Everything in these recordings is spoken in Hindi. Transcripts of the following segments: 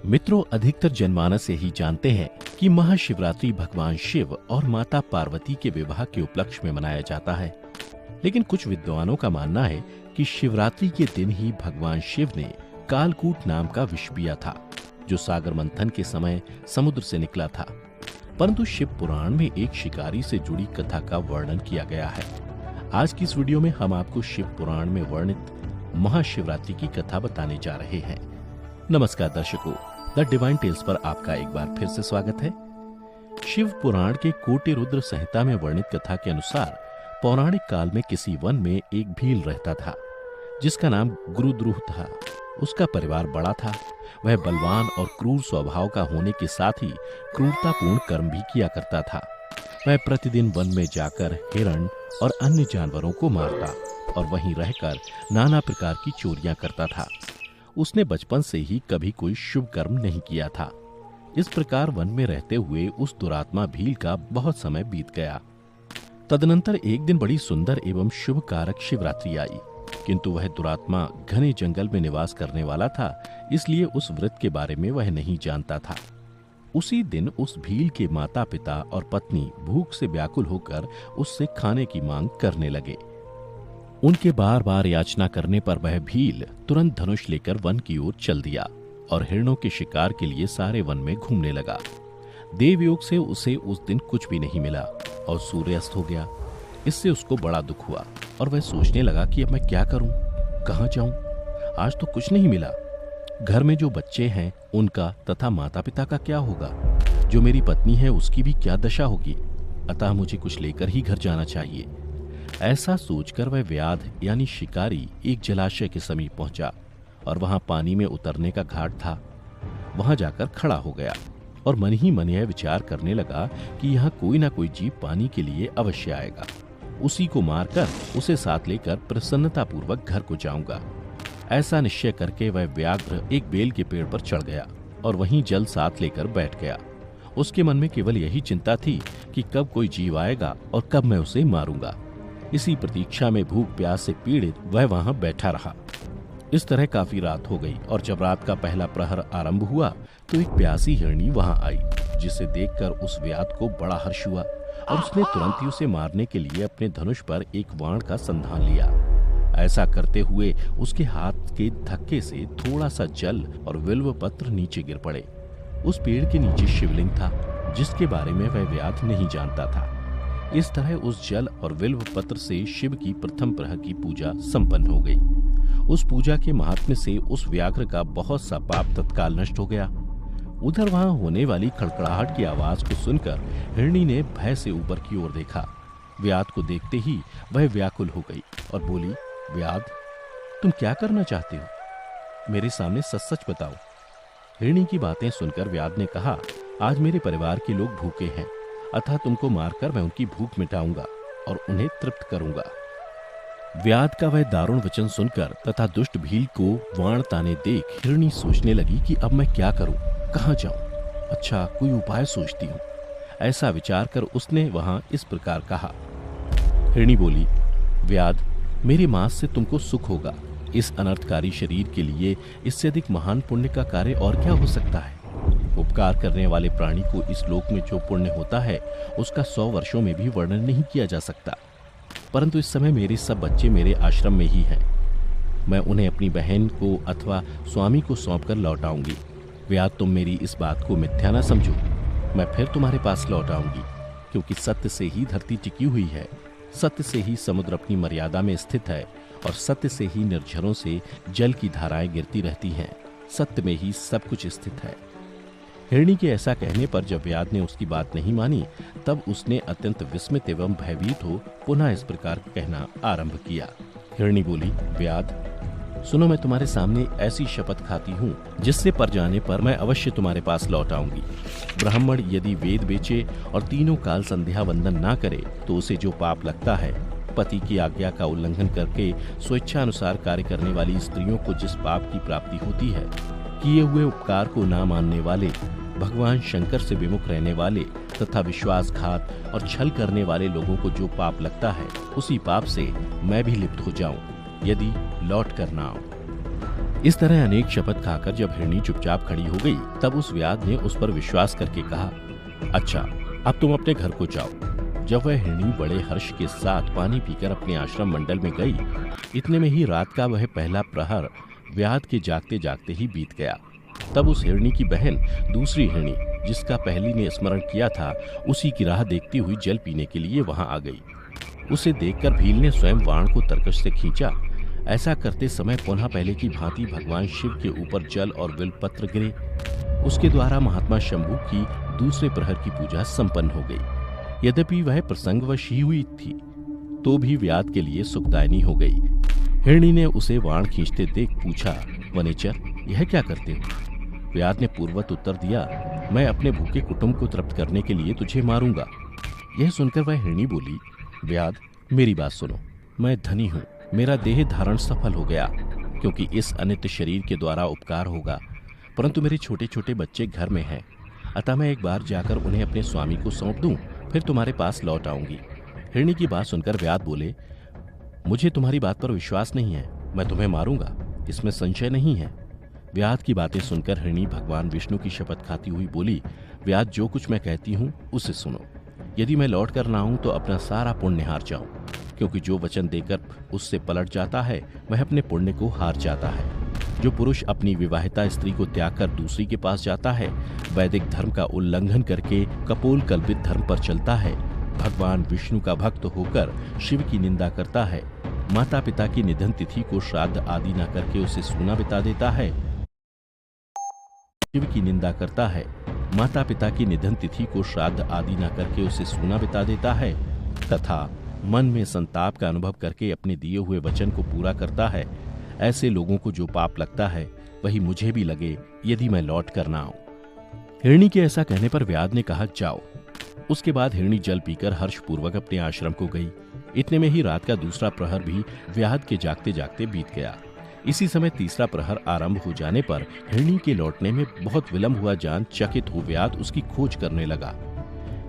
मित्रों, अधिकतर जनमानस यही जानते हैं कि महाशिवरात्रि भगवान शिव और माता पार्वती के विवाह के उपलक्ष्य में मनाया जाता है। लेकिन कुछ विद्वानों का मानना है कि शिवरात्रि के दिन ही भगवान शिव ने कालकूट नाम का विष पिया था, जो सागर मंथन के समय समुद्र से निकला था। परंतु शिव पुराण में एक शिकारी से जुड़ी कथा का वर्णन किया गया है। आज की इस वीडियो में हम आपको शिव पुराण में वर्णित महाशिवरात्रि की कथा बताने जा रहे हैं। नमस्कार दर्शकों, द डिवाइन टेल्स पर आपका एक बार फिर से स्वागत है। शिव पुराण के कोटि रुद्र संहिता में वर्णित कथा के अनुसार पौराणिक काल में किसी वन में एक भील रहता था, जिसका नाम गुरुद्रुह था। उसका परिवार बड़ा था। वह बलवान और क्रूर स्वभाव का होने के साथ ही क्रूरतापूर्ण कर्म भी किया करता था। वह प्रतिदिन वन में जाकर हिरण और अन्य जानवरों को मारता और वहीं रहकर नाना प्रकार की चोरियां करता था। उसने बचपन से ही कभी कोई शुभ कर्म नहीं किया था। इस प्रकार वन में रहते हुए उस दुरात्मा भील का बहुत समय बीत गया। तदनंतर एक दिन बड़ी सुंदर एवं शुभ कारक शिवरात्रि आई, किंतु वह दुरात्मा घने जंगल में निवास करने वाला था, इसलिए उस व्रत के बारे में वह नहीं जानता था। उसी दिन उस भील के माता पिता और पत्नी भूख से व्याकुल होकर उससे खाने की मांग करने लगे। उनके बार बार याचना करने पर वह भील तुरंत धनुष लेकर वन की ओर चल दिया और हिरणों के शिकार के लिए सारे वन में घूमने लगा। देवयोग से उसे उस दिन कुछ भी नहीं मिला और सूर्यास्त हो गया। इससे उसको बड़ा दुख हुआ और वह सोचने लगा कि अब मैं क्या करूं, कहां जाऊं। आज तो कुछ नहीं मिला। घर में जो बच्चे हैं उनका तथा माता पिता का क्या होगा, जो मेरी पत्नी है उसकी भी क्या दशा होगी। अतः मुझे कुछ लेकर ही घर जाना चाहिए। ऐसा सोचकर वह व्याध यानी शिकारी एक जलाशय के समीप पहुंचा और वहां पानी में उतरने का घाट था। वहां जाकर खड़ा हो गया और मन ही मन यह विचार करने लगा कि यहाँ कोई ना कोई जीव पानी के लिए अवश्य आएगा। उसी को मारकर उसे साथ लेकर प्रसन्नतापूर्वक घर को जाऊंगा। ऐसा निश्चय करके वह व्याघ्र एक बेल के पेड़ पर चढ़ गया और वहीं जल साथ लेकर बैठ गया। उसके मन में केवल यही चिंता थी कि कब कोई जीव आएगा और कब मैं उसे मारूंगा। इसी प्रतीक्षा में भूख प्यास से पीड़ित वह वहां बैठा रहा। इस तरह काफी रात हो गई और जब रात का पहला प्रहर आरंभ हुआ तो एक प्यासी हिरनी वहां आई, जिसे देखकर उस व्याध को बड़ा हर्ष हुआ और उसने तुरंत ही उसे मारने के लिए अपने धनुष पर एक बाण का संधान लिया। ऐसा करते हुए उसके हाथ के धक्के से थोड़ा सा जल और बिल्व पत्र नीचे गिर पड़े। उस पेड़ के नीचे शिवलिंग था, जिसके बारे में वह व्याध नहीं जानता था। इस तरह उस जल और बिल्व पत्र से शिव की प्रथम प्रहर की पूजा संपन्न हो गई। उस पूजा के महात्म्य से उस व्याघ्र का बहुत सा पाप तत्काल नष्ट हो गया। उधर वहां होने वाली खड़खड़ाहट की आवाज को सुनकर हिरनी ने भय से ऊपर की ओर देखा। व्याध को देखते ही वह व्याकुल हो गई और बोली, व्याध, तुम क्या करना चाहते हो? मेरे सामने सच सच बताओ। हिरनी की बातें सुनकर व्याध ने कहा, आज मेरे परिवार के लोग भूखे हैं, अतः तुमको मारकर मैं उनकी भूख मिटाऊंगा और उन्हें तृप्त करूंगा। व्याध का वह दारुण वचन सुनकर तथा दुष्ट भील को वाण ताने देख हिरनी सोचने लगी कि अब मैं क्या करूं, कहां जाऊं। अच्छा, कोई उपाय सोचती हूं। ऐसा विचार कर उसने वहां इस प्रकार कहा। हिरनी बोली, व्याध, मेरे मांस से तुमको सुख होगा। इस अनर्थकारी शरीर के लिए इससे अधिक महान पुण्य का कार्य और क्या हो सकता है। उपकार करने वाले प्राणी को इस लोक में जो पुण्य होता है उसका 100 वर्षों में भी वर्णन नहीं किया जा सकता। परंतु इस समय मेरे सब बच्चे मेरे आश्रम में ही हैं। मैं उन्हें अपनी बहन को अथवा स्वामी को सौंपकर लौटाऊंगी। व्याध, तुम मेरी इस बात को मिथ्या न समझो। मैं फिर तुम्हारे पास लौट आऊंगी, क्योंकि सत्य से ही धरती टिकी हुई है, सत्य से ही समुद्र अपनी मर्यादा में स्थित है और सत्य से ही निर्झरों से जल की धाराएं गिरती रहती हैं। सत्य में ही सब कुछ स्थित है। हिरनी के ऐसा कहने पर जब व्याध ने उसकी बात नहीं मानी, तब उसने अत्यंत विस्मित एवं भयभीत हो पुनः इस प्रकार कहना आरंभ किया। हिरनी बोली, व्याध, सुनो, मैं तुम्हारे सामने ऐसी शपथ खाती हूँ जिससे पर जाने पर मैं अवश्य तुम्हारे पास लौट आऊंगी। ब्राह्मण यदि वेद बेचे और तीनों काल संध्या वंदन ना करे तो उसे जो पाप लगता है, पति की आज्ञा का उल्लंघन करके स्वेच्छा अनुसार कार्य करने वाली स्त्रियों को जिस पाप की प्राप्ति होती है, किए हुए उपकार को ना मानने वाले, भगवान शंकर से विमुख रहने वाले तथा विश्वासघात और छल करने वाले लोगों को जो पाप लगता है, उसी पाप से मैं भी लिप्त हो जाऊं यदि लौट कर ना आऊं। इस तरह अनेक शपथ खाकर जब हिरणी चुपचाप खड़ी हो गई, तब उस व्याध ने उस पर विश्वास करके कहा, अच्छा, अब तुम अपने घर को जाओ। जब वह हिरणी बड़े हर्ष के साथ पानी पीकर अपने आश्रम मंडल में गई, इतने में ही रात का वह पहला प्रहर व्याध के जागते जागते ही बीत गया। तब उस हिरणी की बहन दूसरी हिरणी, जिसका पहली ने स्मरण किया था, उसी की राह देखती हुई जल पीने के लिए वहां आ गई। उसे देखकर भील ने स्वयं बाण को तरकश से खींचा। ऐसा करते समय पुनः पहले की भांति भगवान शिव के ऊपर जल और बिल्वपत्र गिरे। उसके द्वारा महात्मा शंभू की दूसरे प्रहर की पूजा संपन्न हो गई। यद्यपि वह प्रसंगवश ही हुई थी, तो भी व्याध के लिए सुखदायिनी हो गई। हिरणी ने उसे बाण खींचते देख पूछा, वनेचर, यह क्या करते हो? व्याध ने पूर्वत उत्तर दिया, मैं अपने भूखे कुटुंब को तृप्त करने के लिए तुझे मारूंगा। यह सुनकर वह हिरणी बोली, व्याध, मेरी बात सुनो। मैं धनी हूँ, मेरा देह धारण सफल हो गया, क्योंकि इस अनित्य शरीर के द्वारा उपकार होगा, परंतु मेरे छोटे छोटे बच्चे घर में हैं। अतः मैं एक बार जाकर उन्हें अपने स्वामी को सौंप दूं, फिर तुम्हारे पास लौट आऊंगी। हिरणी की बात सुनकर व्याध बोले, मुझे तुम्हारी बात पर विश्वास नहीं है, मैं तुम्हें मारूंगा, इसमें संशय नहीं है। व्याध की बातें सुनकर हिरणी भगवान विष्णु की शपथ खाती हुई बोली, व्याध, जो कुछ मैं कहती हूँ उसे सुनो। यदि मैं लौट कर ना आऊं तो अपना सारा पुण्य हार जाऊं, क्योंकि जो वचन देकर उससे पलट जाता है वह अपने पुण्य को हार जाता है। जो पुरुष अपनी विवाहिता स्त्री को त्याग कर दूसरी के पास जाता है, वैदिक धर्म का उल्लंघन करके कपोल कल्पित धर्म पर चलता है, भगवान विष्णु का भक्त होकर शिव की निंदा करता है, माता पिता की निधन तिथि को श्राद्ध आदि न करके उसे सूना बिता देता है, शिव की निंदा करता है, माता पिता की निधन तिथि को श्राद्ध आदि न करके उसे सूना बिता देता है, तथा मन में संताप का अनुभव करके अपने दिए हुए वचन को पूरा करता है, ऐसे लोगों को जो पाप लगता है वही मुझे भी लगे, यदि मैं लौट कर ना आऊं। हिरणी के ऐसा कहने पर व्याध ने कहा, जाओ। उसके बाद हिरणी जल पीकर हर्षपूर्वक अपने आश्रम को गई। इतने में ही रात का दूसरा प्रहर भी व्याध के जागते जागते बीत गया। इसी समय तीसरा प्रहर आरंभ हो जाने पर हिरणी के लौटने में बहुत विलंब हुआ जान चकित हो व्याध उसकी खोज करने लगा।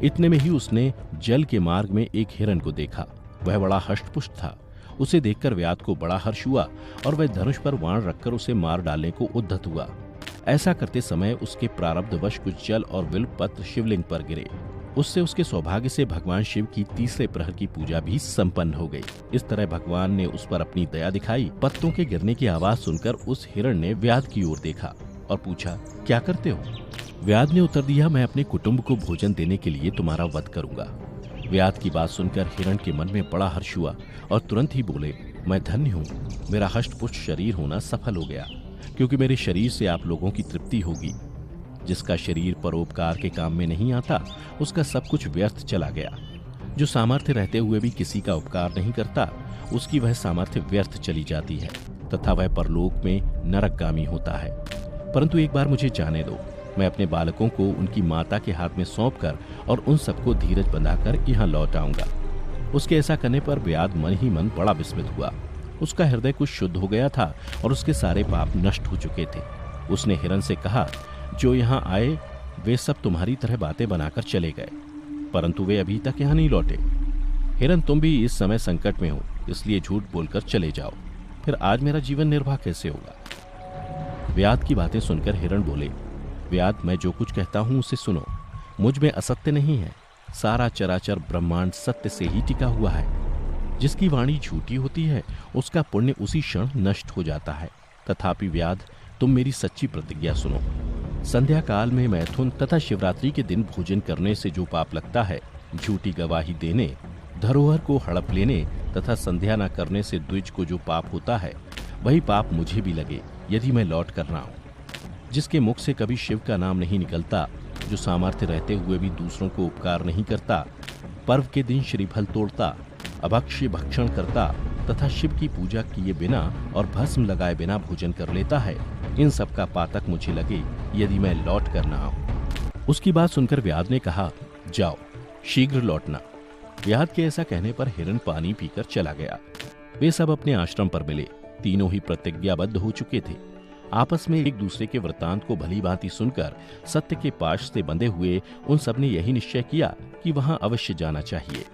इतने में ही उसने जल के मार्ग में एक हिरण को देखा। वह बड़ा हष्टपुष्ट था। उसे देखकर व्याध को बड़ा हर्ष हुआ और वह धनुष पर बाण रखकर उसे मार डालने को उद्यत हुआ। ऐसा करते समय उसके प्रारब्धवश कुछ जल और बिल्वपत्र शिवलिंग पर गिरे। उससे उसके सौभाग्य से भगवान शिव की तीसरे प्रहर की पूजा भी संपन्न हो गई। इस तरह भगवान ने उस पर अपनी दया दिखाई। पत्तों के गिरने की आवाज सुनकर उस हिरण ने व्याध की ओर देखा और पूछा, क्या करते हो? व्याध ने उत्तर दिया, मैं अपने कुटुंब को भोजन देने के लिए तुम्हारा वध करूंगा। व्याध की बात सुनकर हिरण के मन में बड़ा हर्ष हुआ और तुरंत ही बोले, मैं धन्य हूँ, मेरा हष्टपुष्ट शरीर होना सफल हो गया, क्योंकि मेरे शरीर से आप लोगों की तृप्ति होगी। जिसका शरीर परोपकार के काम में नहीं आता, उसका सब कुछ व्यर्थ चला गया। जो सामर्थ्य रहते हुए भी किसी का उपकार नहीं करता, उसकी वह सामर्थ्य व्यर्थ चली जाती है तथा वह परलोक में नरकगामी होता है। परंतु एक बार मुझे जाने दो, मैं अपने बालकों को उनकी माता के हाथ में सौंपकर और उन सबको धीरज बंधाकर यहाँ लौट आऊंगा। उसके ऐसा करने पर व्याध मन ही मन बड़ा विस्मित हुआ। उसका हृदय कुछ शुद्ध हो गया था और उसके सारे पाप नष्ट हो चुके थे। उसने हिरण से कहा, जो यहाँ आए वे सब तुम्हारी तरह बातें बनाकर चले गए, परंतु वे अभी तक यहाँ नहीं लौटे। हिरण, तुम भी इस समय संकट में हो, इसलिए झूठ बोलकर चले जाओ, फिर आज मेरा जीवन निर्वाह कैसे होगा? व्याध की बातें सुनकर हिरण बोले, व्याध, मैं जो कुछ कहता हूँ उसे सुनो। मुझ में असत्य नहीं है, सारा चराचर ब्रह्मांड सत्य से ही टिका हुआ है। जिसकी वाणी झूठी होती है उसका पुण्य उसी क्षण नष्ट हो जाता है। तथापि व्याध, तुम मेरी सच्ची प्रतिज्ञा सुनो। संध्या काल में मैथुन तथा शिवरात्रि के दिन भोजन करने से जो पाप लगता है, झूठी गवाही देने, धरोहर को हड़प लेने तथा संध्या न करने से द्विज को जो पाप होता है, वही पाप मुझे भी लगे यदि मैं लौट कर ना आऊं। जिसके मुख से कभी शिव का नाम नहीं निकलता, जो सामर्थ्य रहते हुए भी दूसरों को उपकार नहीं करता, पर्व के दिन श्रीफल तोड़ता, अभक्ष्य भक्षण करता तथा शिव की पूजा किए बिना और भस्म लगाए बिना भोजन कर लेता है, इन सब का पातक मुझे लगे यदि मैं लौट कर ना आऊं। उसकी बात सुनकर व्याध ने कहा, जाओ, शीघ्र लौटना। व्याध के ऐसा कहने पर हिरण पानी पीकर चला गया। वे सब अपने आश्रम पर मिले। तीनों ही प्रतिज्ञाबद्ध हो चुके थे। आपस में एक दूसरे के वृतांत को भली भांति सुनकर सत्य के पाश से बंधे हुए उन सब ने यही निश्चय किया कि वहां अवश्य जाना चाहिए।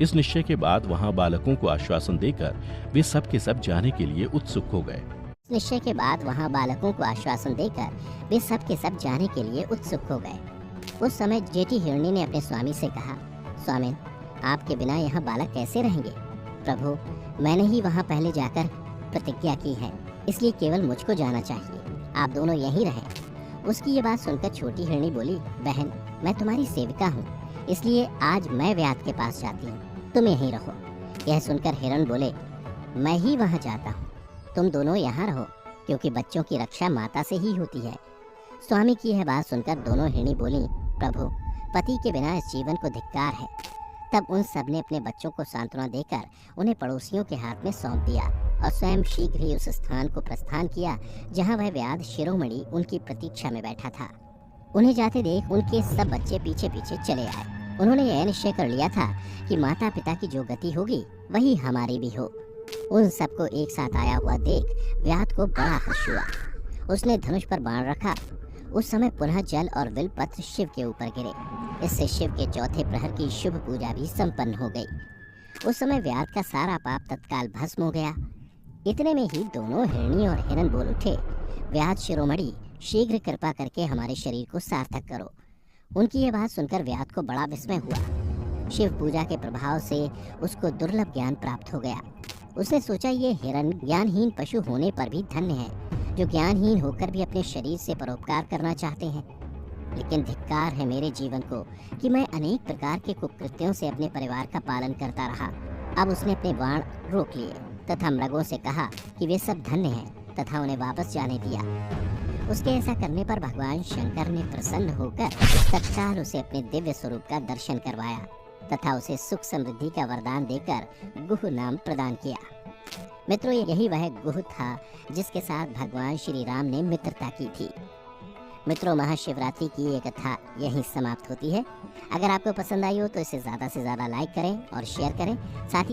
इस निश्चय के बाद वहां बालकों को आश्वासन देकर वे सब के सब जाने के लिए उत्सुक हो गए। निश्चय के बाद वहाँ बालकों को आश्वासन देकर वे सब के सब जाने के लिए उत्सुक हो गए। उस समय जेठी हिरणी ने अपने स्वामी से कहा, स्वामिन, आपके बिना यहाँ बालक कैसे रहेंगे? प्रभु, मैंने ही वहाँ पहले जाकर प्रतिज्ञा की है, इसलिए केवल मुझको जाना चाहिए, आप दोनों यहीं रहें। उसकी ये बात सुनकर छोटी हिरणी बोली, बहन, मैं तुम्हारी सेविका हूँ, इसलिए आज मैं व्याध के पास जाती हूँ, तुम यहीं रहो। यह सुनकर हिरण बोले, मैं ही वहाँ जाता हूँ, तुम दोनों यहाँ रहो, क्योंकि बच्चों की रक्षा माता से ही होती है। स्वामी की यह बात सुनकर दोनों हिरणी बोली, प्रभु, पति के बिना इस जीवन को धिक्कार है। तब उन सब ने अपने बच्चों को सांत्वना देकर उन्हें पड़ोसियों के हाथ में सौंप दिया और स्वयं शीघ्र ही उस स्थान को प्रस्थान किया जहाँ वह व्याध शिरोमणि उनकी प्रतीक्षा में बैठा था। उन्हें जाते देख उनके सब बच्चे पीछे पीछे चले आए। उन्होंने यह निश्चय कर लिया था कि माता पिता की जो गति होगी वही हमारी भी हो। उन सबको एक साथ आया हुआ देख व्याध को बड़ा हर्ष हुआ। उसने धनुष पर बाण रखा। उस समय पुनः जल और बिल पत्र शिव के ऊपर गिरे। इससे शिव के चौथे प्रहर की शुभ पूजा भी संपन्न हो गई। उस समय व्याध का सारा पाप तत्काल भस्म हो गया। इतने में ही दोनों हिरणी और हिरण बोल उठे, व्याध शिरोमणि, शीघ्र कृपा करके हमारे शरीर को सार्थक करो। उनकी यह बात सुनकर व्याध को बड़ा विस्मय हुआ। शिव पूजा के प्रभाव से उसको दुर्लभ ज्ञान प्राप्त हो गया। उसने सोचा, ये हिरण ज्ञानहीन पशु होने पर भी धन्य है, जो ज्ञानहीन होकर भी अपने शरीर से परोपकार करना चाहते हैं। लेकिन धिक्कार है मेरे जीवन को कि मैं अनेक प्रकार के कुकृत्यों से अपने परिवार का पालन करता रहा। अब उसने अपने बाण रोक लिए तथा मृगों से कहा कि वे सब धन्य हैं तथा उन्हें वापस जाने दिया। उसके ऐसा करने पर भगवान शंकर ने प्रसन्न होकर तत्काल उसे अपने दिव्य स्वरूप का दर्शन करवाया तथा उसे सुख समृद्धि का वरदान देकर गुह नाम प्रदान किया। मित्रों, यही वह गुह था जिसके साथ भगवान श्री राम ने मित्रता की थी। मित्रों, महाशिवरात्रि की ये कथा यहीं समाप्त होती है। अगर आपको पसंद आई हो तो इसे ज़्यादा से ज़्यादा लाइक करें और शेयर करें। साथ ही